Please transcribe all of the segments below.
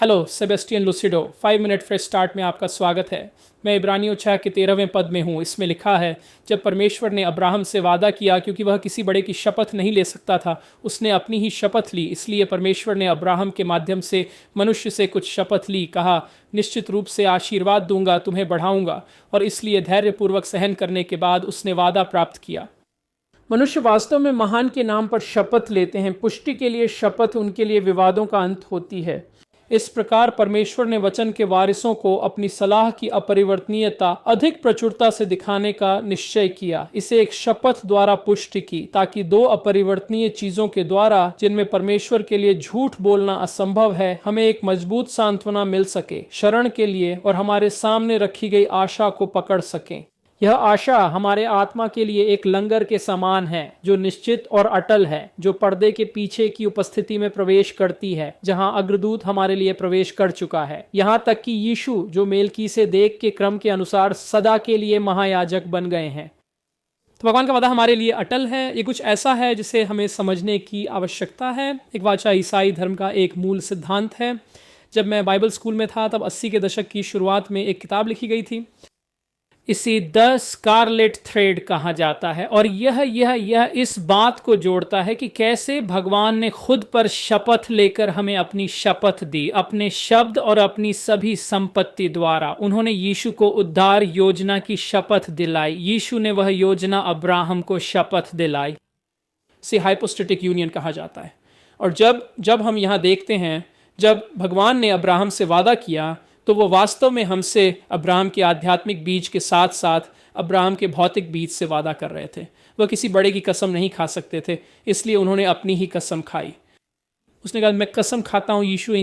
Hello, Sebastian Lucido 5 minute fresh start में आपका स्वागत है। मैं इब्रानियों 6 के 13वें पद में हूँ। इसमें लिखा है, जब परमेश्वर ने अब्राहम से वादा किया, क्योंकि वह किसी बड़े की शपथ नहीं ले सकता था, उसने अपनी ही शपथ ली। इसलिए परमेश्वर ने अब्राहम के माध्यम से मनुष्य से कुछ शपथ ली। कहा, निश्चित रूप से आशीर्वाद दूंगा, तुम्हें बढ़ाऊंगा। और इसलिए धैर्यपूर्वक सहन करने के बाद उसने वादा प्राप्त किया। मनुष्य वास्तव में महान के नाम पर शपथ लेते हैं। पुष्टि के लिए शपथ उनके लिए विवादों का अंत होती है। इस प्रकार परमेश्वर ने वचन के वारिसों को अपनी सलाह की अपरिवर्तनीयता अधिक प्रचुरता से दिखाने का निश्चय किया। इसे एक शपथ द्वारा पुष्टि की, ताकि दो अपरिवर्तनीय चीजों के द्वारा, जिनमें परमेश्वर के लिए झूठ बोलना असंभव है, हमें एक मजबूत सांत्वना मिल सके, शरण के लिए और हमारे सामने रखी गई आशा को पकड़ सकें। यह आशा हमारे आत्मा के लिए एक लंगर के समान है, जो निश्चित और अटल है, जो पर्दे के पीछे की उपस्थिति में प्रवेश करती है, जहां अग्रदूत हमारे लिए प्रवेश कर चुका है। यहां तक कि यीशु, जो मेलकीसेदेक के क्रम के अनुसार सदा के लिए महायाजक बन गए हैं। तो भगवान का वादा हमारे लिए अटल है। ये कुछ ऐसा है जिसे हमें समझने की आवश्यकता है। एक वाचा ईसाई धर्म का एक मूल सिद्धांत है। जब मैं बाइबल स्कूल में था, तब 80 के दशक की शुरुआत में एक किताब लिखी गई थी। इसी द स्कारलेट थ्रेड कहा जाता है, और यह इस बात को जोड़ता है कि कैसे भगवान ने खुद पर शपथ लेकर हमें अपनी शपथ दी, अपने शब्द और अपनी सभी संपत्ति द्वारा। उन्होंने यीशु को उद्धार योजना की शपथ दिलाई। यीशु ने वह योजना अब्राहम को शपथ दिलाई। इसे हाइपोस्टेटिक यूनियन कहा जाता है। और जब हम यहाँ देखते हैं, जब भगवान ने अब्राहम से वादा किया, तो वो वास्तव में हमसे अब्राहम के आध्यात्मिक बीज के साथ साथ अब्राहम के भौतिक बीज से वादा कर रहे थे। वह किसी बड़े की कसम नहीं खा सकते थे, इसलिए उन्होंने अपनी ही कसम खाई। उसने कहा, मैं कसम खाता हूँ यीशु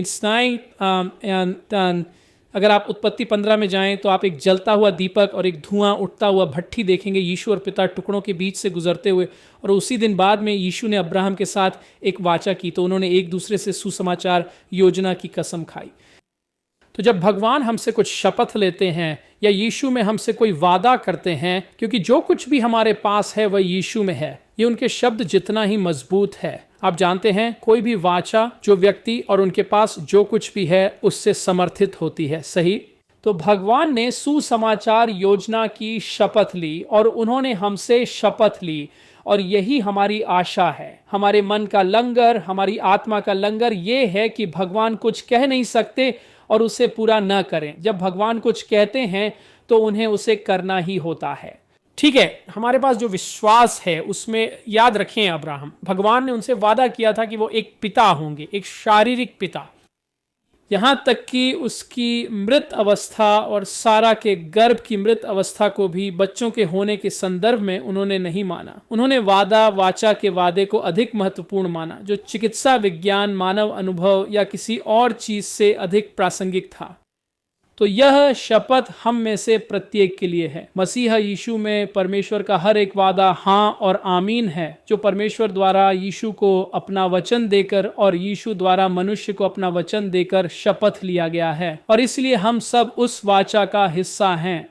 अगर आप उत्पत्ति 15 में जाएं, तो आप एक जलता हुआ दीपक और एक धुआं उठता हुआ भट्ठी देखेंगे, यीशु और पिता टुकड़ों के बीच से गुजरते हुए। और उसी दिन बाद में यीशु ने अब्राहम के साथ एक वाचा की, तो उन्होंने एक दूसरे से सुसमाचार योजना की कसम खाई। तो जब भगवान हमसे कुछ शपथ लेते हैं या यीशु में हमसे कोई वादा करते हैं, क्योंकि जो कुछ भी हमारे पास है वह यीशु में है, ये उनके शब्द जितना ही मजबूत है। आप जानते हैं, कोई भी वाचा जो व्यक्ति और उनके पास जो कुछ भी है उससे समर्थित होती है। सही? तो भगवान ने सुसमाचार योजना की शपथ ली और उन्होंने हमसे शपथ ली, और यही हमारी आशा है। हमारे मन का लंगर, हमारी आत्मा का लंगर ये है कि भगवान कुछ कह नहीं सकते और उसे पूरा न करें। जब भगवान कुछ कहते हैं तो उन्हें उसे करना ही होता है। ठीक है, हमारे पास जो विश्वास है उसमें याद रखें, अब्राहम, भगवान ने उनसे वादा किया था कि वो एक पिता होंगे, एक शारीरिक पिता। यहाँ तक कि उसकी मृत अवस्था और सारा के गर्भ की मृत अवस्था को भी बच्चों के होने के संदर्भ में उन्होंने नहीं माना। उन्होंने वाचा के वादे को अधिक महत्वपूर्ण माना, जो चिकित्सा विज्ञान, मानव अनुभव या किसी और चीज से अधिक प्रासंगिक था। तो यह शपथ हम में से प्रत्येक के लिए है। मसीहा यीशु में परमेश्वर का हर एक वादा हाँ और आमीन है, जो परमेश्वर द्वारा यीशु को अपना वचन देकर और यीशु द्वारा मनुष्य को अपना वचन देकर शपथ लिया गया है, और इसलिए हम सब उस वाचा का हिस्सा हैं।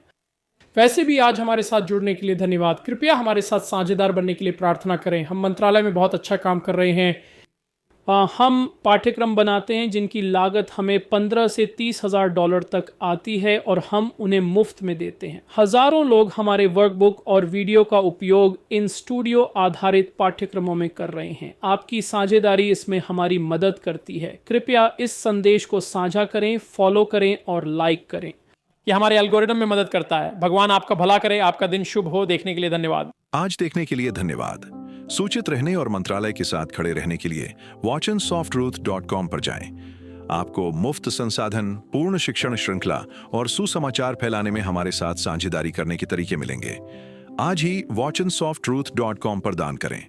वैसे भी आज हमारे साथ जुड़ने के लिए धन्यवाद। कृपया हमारे साथ साझेदार बनने के लिए प्रार्थना करें। हम मंत्रालय में बहुत अच्छा काम कर रहे हैं। हम पाठ्यक्रम बनाते हैं जिनकी लागत हमें 15 से 30 हज़ार डॉलर तक आती है, और हम उन्हें मुफ्त में देते हैं। हजारों लोग हमारे वर्कबुक और वीडियो का उपयोग इन स्टूडियो आधारित पाठ्यक्रमों में कर रहे हैं। आपकी साझेदारी इसमें हमारी मदद करती है। कृपया इस संदेश को साझा करें, फॉलो करें और लाइक करें। यह हमारे एल्गोरिदम में मदद करता है। भगवान आपका भला करे। आपका दिन शुभ हो। देखने के लिए धन्यवाद। आज देखने के लिए धन्यवाद। सूचित रहने और मंत्रालय के साथ खड़े रहने के लिए watchandsofttruth.com पर जाएं। आपको मुफ्त संसाधन, पूर्ण शिक्षण श्रृंखला और सुसमाचार फैलाने में हमारे साथ साझेदारी करने के तरीके मिलेंगे। आज ही watchandsofttruth.com पर दान करें।